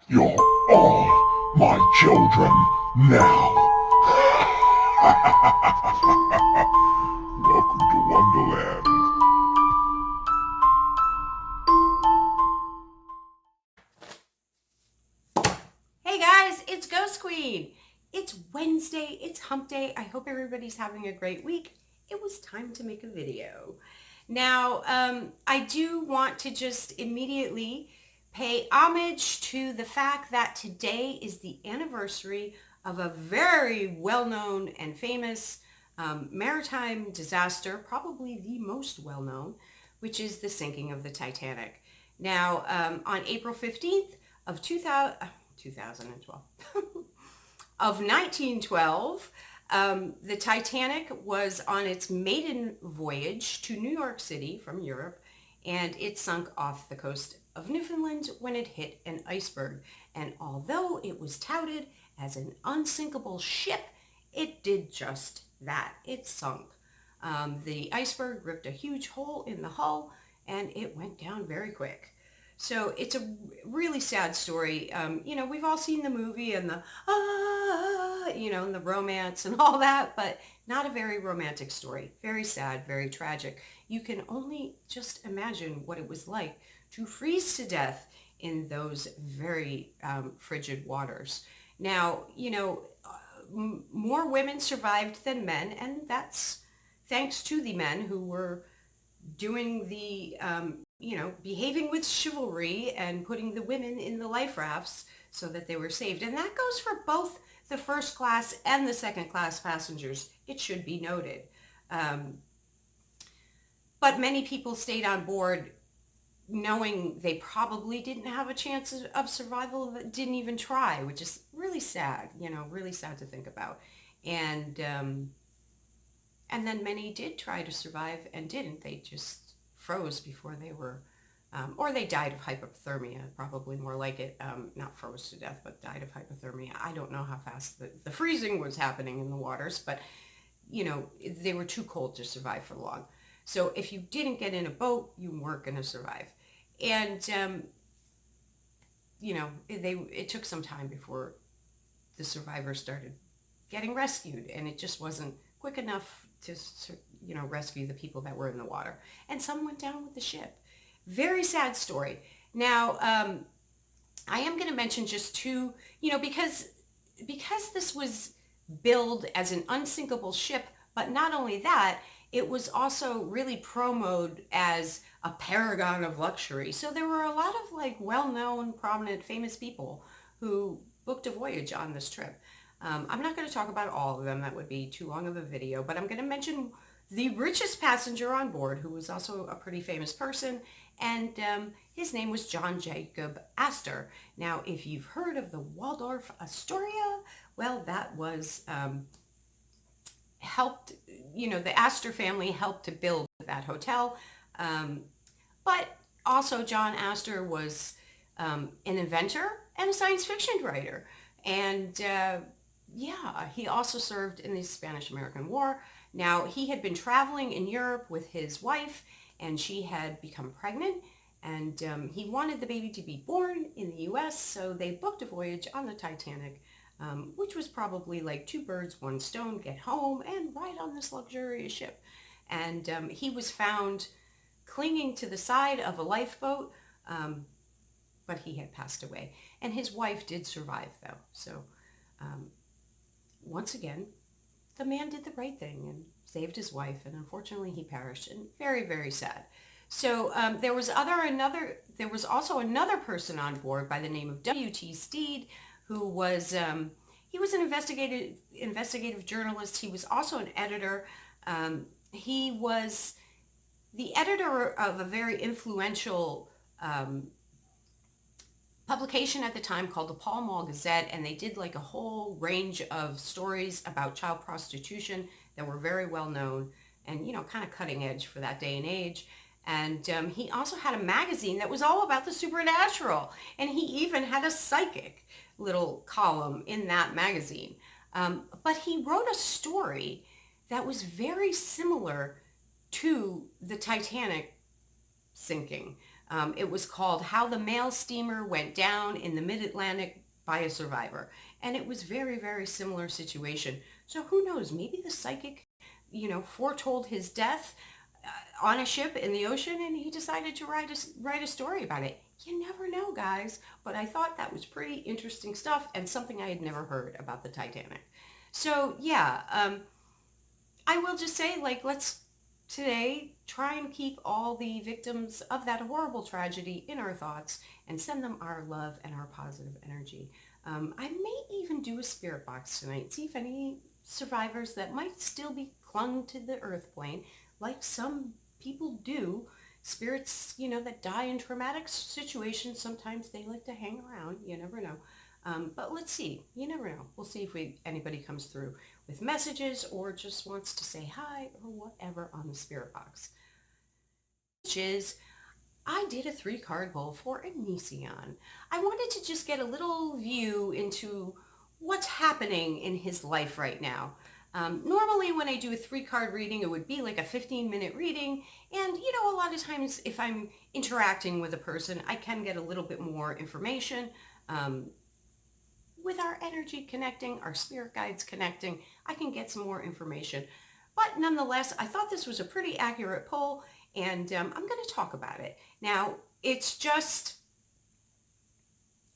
You're all my children now. Welcome to Wonderland. Hey guys, it's Ghost Queen. It's Wednesday, it's hump day. I hope everybody's having a great week. It was time to make a video. Now, I do want to just immediately pay homage to the fact that today is the anniversary of a very well-known and famous maritime disaster, probably the most well-known, which is the sinking of the Titanic. Now, on April 15th of 2012, of 1912, the Titanic was on its maiden voyage to New York City from Europe, and it sunk off the coast of Newfoundland when it hit an iceberg. And although it was touted as an unsinkable ship, it did just that. It sunk. The iceberg ripped a huge hole in the hull, and it went down very quick. So it's a really sad story. We've all seen the movie and the and the romance and all that, but not a very romantic story. Very sad, very tragic. You can only just imagine what it was like to freeze to death in those very frigid waters. Now, more women survived than men, and that's thanks to the men who were doing the behaving with chivalry and putting the women in the life rafts so that they were saved. And that goes for both the first class and the second class passengers, it should be noted. But many people stayed on board knowing they probably didn't have a chance of survival, that didn't even try, which is really sad, really sad to think about. And then many did try to survive and didn't. They just froze before they were, or they died of hypothermia, probably more like it, not froze to death, but died of hypothermia. I don't know how fast the freezing was happening in the waters, but, they were too cold to survive for long. So if you didn't get in a boat, you weren't going to survive. And, it took some time before the survivors started getting rescued, and it just wasn't quick enough to, rescue the people that were in the water. And some went down with the ship. Very sad story. Now, I am going to mention just two, because this was billed as an unsinkable ship, but not only that, it was also really promoted as a paragon of luxury. So there were a lot of well-known, prominent, famous people who booked a voyage on this trip. I'm not going to talk about all of them. That would be too long of a video, but I'm going to mention the richest passenger on board, who was also a pretty famous person, and his name was John Jacob Astor. Now, if you've heard of the Waldorf Astoria, well, that was helped, the Astor family helped to build that hotel, but also John Astor was an inventor and a science fiction writer, and he also served in the Spanish-American War. Now, he had been traveling in Europe with his wife, and she had become pregnant, and he wanted the baby to be born in the U.S., so they booked a voyage on the Titanic, which was probably like two birds, one stone, get home and ride on this luxurious ship. And he was found clinging to the side of a lifeboat, but he had passed away. And his wife did survive, though. So once again, the man did the right thing and saved his wife, and unfortunately he perished, and very, very sad. So there was also another person on board by the name of W.T. Steed, who was he was an investigative journalist. He was also an editor. He was the editor of a very influential publication at the time called the Pall Mall Gazette, and they did a whole range of stories about child prostitution that were very well known and kind of cutting edge for that day and age. And he also had a magazine that was all about the supernatural, and he even had a psychic little column in that magazine. But he wrote a story that was very similar to the Titanic sinking. It was called How the Mail Steamer Went Down in the Mid-Atlantic by a Survivor. And it was very, very similar situation. So who knows, maybe the psychic, foretold his death on a ship in the ocean, and he decided to write a story about it. You never know, guys. But I thought that was pretty interesting stuff and something I had never heard about the Titanic. So yeah, I will just say, let's today try and keep all the victims of that horrible tragedy in our thoughts and send them our love and our positive energy. I may even do a spirit box tonight, see if any survivors that might still be clung to the earth plane, like some people do. Spirits, that die in traumatic situations, sometimes they like to hang around. You never know. But let's see. You never know. We'll see if anybody comes through with messages or just wants to say hi or whatever on the spirit box. Which is, I did a 3-card pull for Onision. I wanted to just get a little view into what's happening in his life right now. Normally when I do a 3-card reading, it would be like a 15-minute reading. And, a lot of times if I'm interacting with a person, I can get a little bit more information. With our energy connecting, our spirit guides connecting, I can get some more information. But nonetheless, I thought this was a pretty accurate poll, and I'm going to talk about it. Now, it's just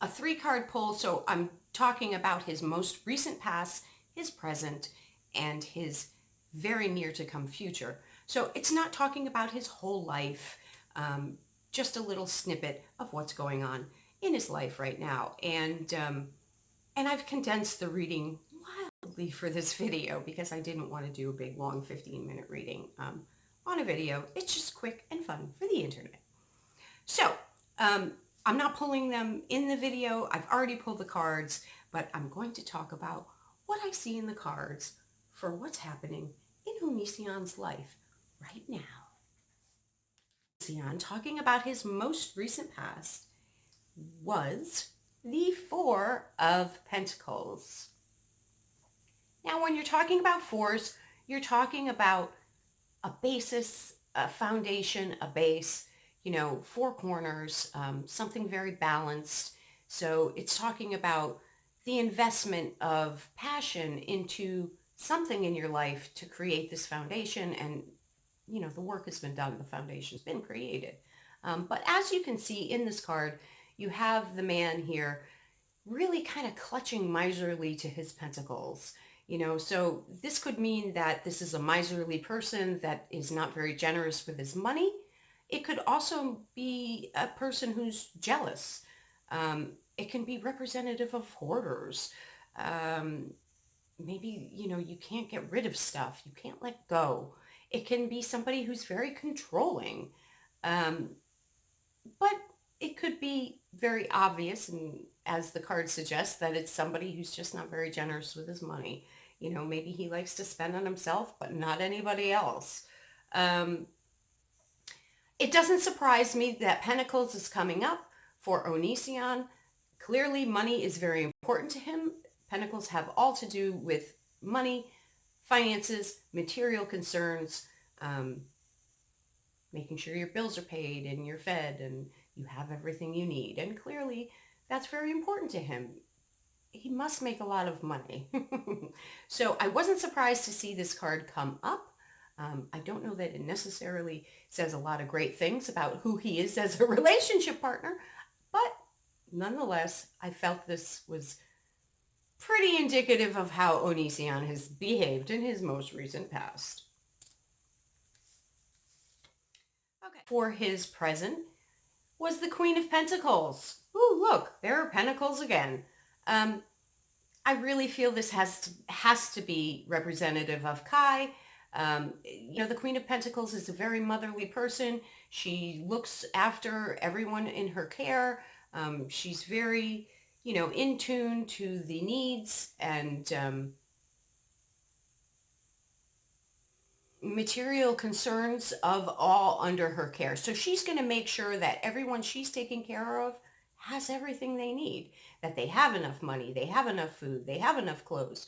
a 3-card poll, so I'm talking about his most recent past, his present, and his very near to come future. So it's not talking about his whole life, just a little snippet of what's going on in his life right now. And I've condensed the reading wildly for this video because I didn't want to do a big, long 15-minute reading on a video. It's just quick and fun for the internet. So I'm not pulling them in the video. I've already pulled the cards, but I'm going to talk about what I see in the cards for what's happening in Onision's life right now. Onision, talking about his most recent past, was the 4 of Pentacles. Now, when you're talking about 4s, you're talking about a basis, a foundation, a base, 4 corners, something very balanced. So it's talking about the investment of passion into something in your life to create this foundation. And, the work has been done. The foundation's been created. But as you can see in this card, you have the man here really kind of clutching miserly to his pentacles. So this could mean that this is a miserly person that is not very generous with his money. It could also be a person who's jealous. It can be representative of hoarders. Maybe, you can't get rid of stuff. You can't let go. It can be somebody who's very controlling. But it could be very obvious, and as the card suggests, that it's somebody who's just not very generous with his money. Maybe he likes to spend on himself, but not anybody else. It doesn't surprise me that Pentacles is coming up for Onision. Clearly, money is very important to him. Pentacles have all to do with money, finances, material concerns, making sure your bills are paid and you're fed and you have everything you need. And clearly, that's very important to him. He must make a lot of money. So I wasn't surprised to see this card come up. I don't know that it necessarily says a lot of great things about who he is as a relationship partner, but nonetheless, I felt this was pretty indicative of how Onision has behaved in his most recent past. Okay. For his present was the Queen of Pentacles. Ooh, look, there are pentacles again. I really feel this has to be representative of Kai. The Queen of Pentacles is a very motherly person. She looks after everyone in her care. She's very, in tune to the needs and material concerns of all under her care. So she's going to make sure that everyone she's taking care of has everything they need, that they have enough money, they have enough food, they have enough clothes.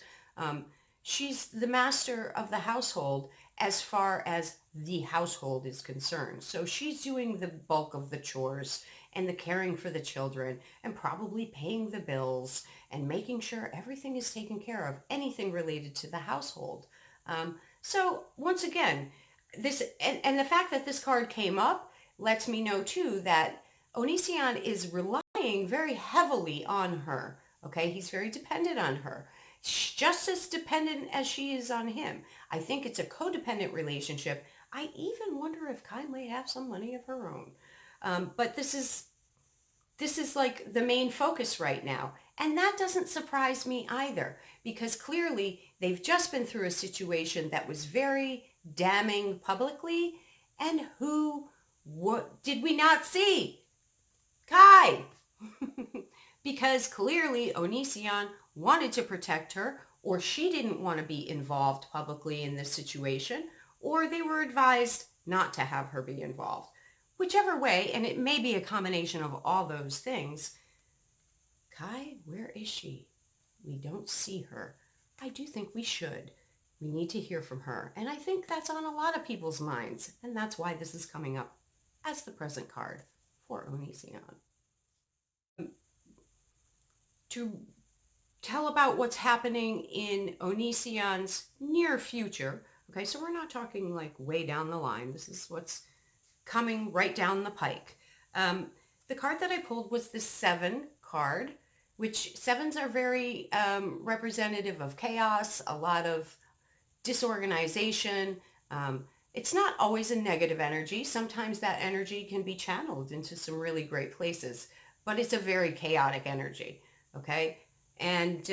She's the master of the household, as far as the household is concerned. So she's doing the bulk of the chores and the caring for the children and probably paying the bills and making sure everything is taken care of, anything related to the household. So once again, this and the fact that this card came up lets me know too that Onision is relying very heavily on her. Okay, he's very dependent on her, just as dependent as she is on him. I think it's a codependent relationship. I even wonder if Kai might have some money of her own. But this is like the main focus right now. And that doesn't surprise me either, because clearly they've just been through a situation that was very damning publicly. And what did we not see? Kai! Because clearly Onision wanted to protect her, or she didn't want to be involved publicly in this situation, or they were advised not to have her be involved. Whichever way, and it may be a combination of all those things. Kai, where is she? We don't see her. I do think we should. We need to hear from her. And I think that's on a lot of people's minds. And that's why this is coming up as the present card for Onision. To tell about what's happening in Onision's near future. Okay, so we're not talking like way down the line. This is what's coming right down the pike. The card that I pulled was the 7 card, which 7s are very representative of chaos, a lot of disorganization. It's not always a negative energy. Sometimes that energy can be channeled into some really great places, but it's a very chaotic energy. Okay, and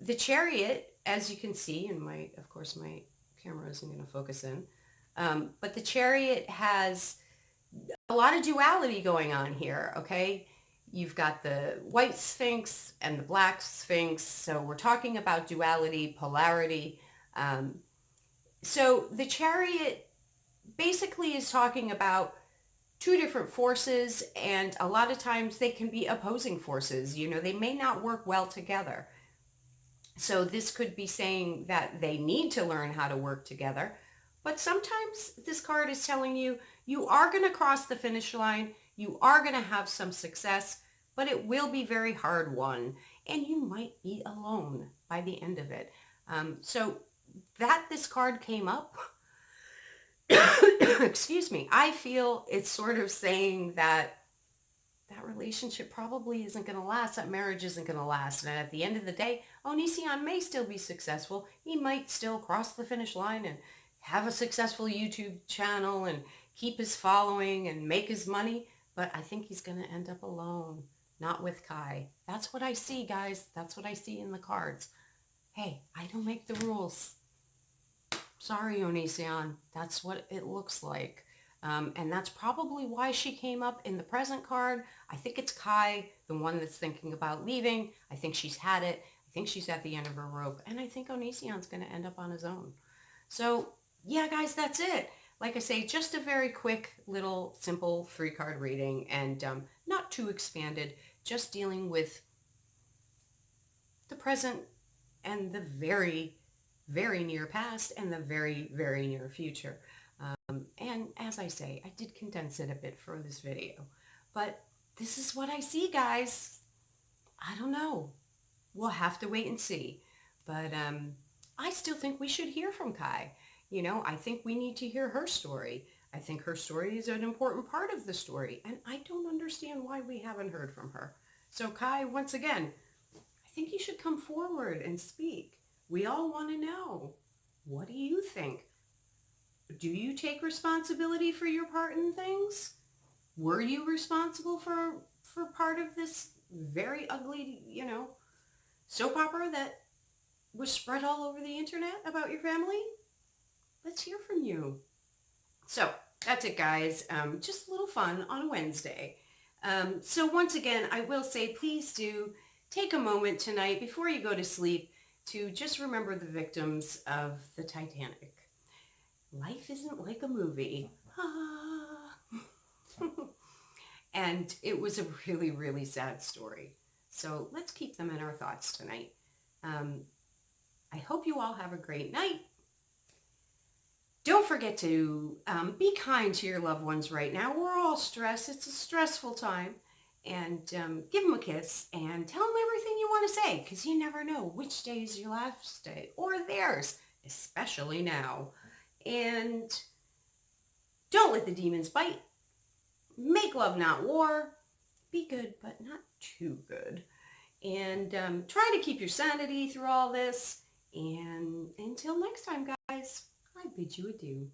the Chariot, as you can see, and of course my camera isn't going to focus in, but the Chariot has a lot of duality going on here. Okay, you've got the white Sphinx and the black Sphinx, so we're talking about duality, polarity. So the Chariot basically is talking about 2 different forces, and a lot of times they can be opposing forces. You know, they may not work well together. So this could be saying that they need to learn how to work together. But sometimes this card is telling you, you are going to cross the finish line. You are going to have some success, but it will be very hard won. And you might be alone by the end of it. So that this card came up, excuse me, I feel it's sort of saying that that relationship probably isn't going to last, that marriage isn't going to last. And at the end of the day, Onision may still be successful. He might still cross the finish line and have a successful YouTube channel and keep his following and make his money. But I think he's going to end up alone, not with Kai. That's what I see, guys. That's what I see in the cards. Hey, I don't make the rules. Sorry, Onision, that's what it looks like. And that's probably why she came up in the present card. I think it's Kai, the one that's thinking about leaving. I think she's had it. I think she's at the end of her rope. And I think Onision's going to end up on his own. So, yeah, guys, that's it. Like I say, just a very quick, little, simple 3-card reading. And not too expanded. Just dealing with the present and the very, very near past and the very, very near future. And as I say, I did condense it a bit for this video, but this is what I see, guys. I don't know. We'll have to wait and see. But I still think we should hear from Kai. You know, I think we need to hear her story. I think her story is an important part of the story, and I don't understand why we haven't heard from her. So Kai, once again, I think you should come forward and speak. We all want to know. What do you think? Do you take responsibility for your part in things? Were you responsible for part of this very ugly, you know, soap opera that was spread all over the internet about your family? Let's hear from you. So that's it, guys. Just a little fun on a Wednesday. So once again, I will say, please do take a moment tonight before you go to sleep to just remember the victims of the Titanic. Life isn't like a movie. And it was a really, really sad story. So let's keep them in our thoughts tonight. I hope you all have a great night. Don't forget to be kind to your loved ones right now. We're all stressed. It's a stressful time. And give them a kiss and tell them everything you want to say, because you never know which day is your last day or theirs, especially now. And don't let the demons bite. Make love, not war. Be good, but not too good. And try to keep your sanity through all this. And until next time, guys, I bid you adieu.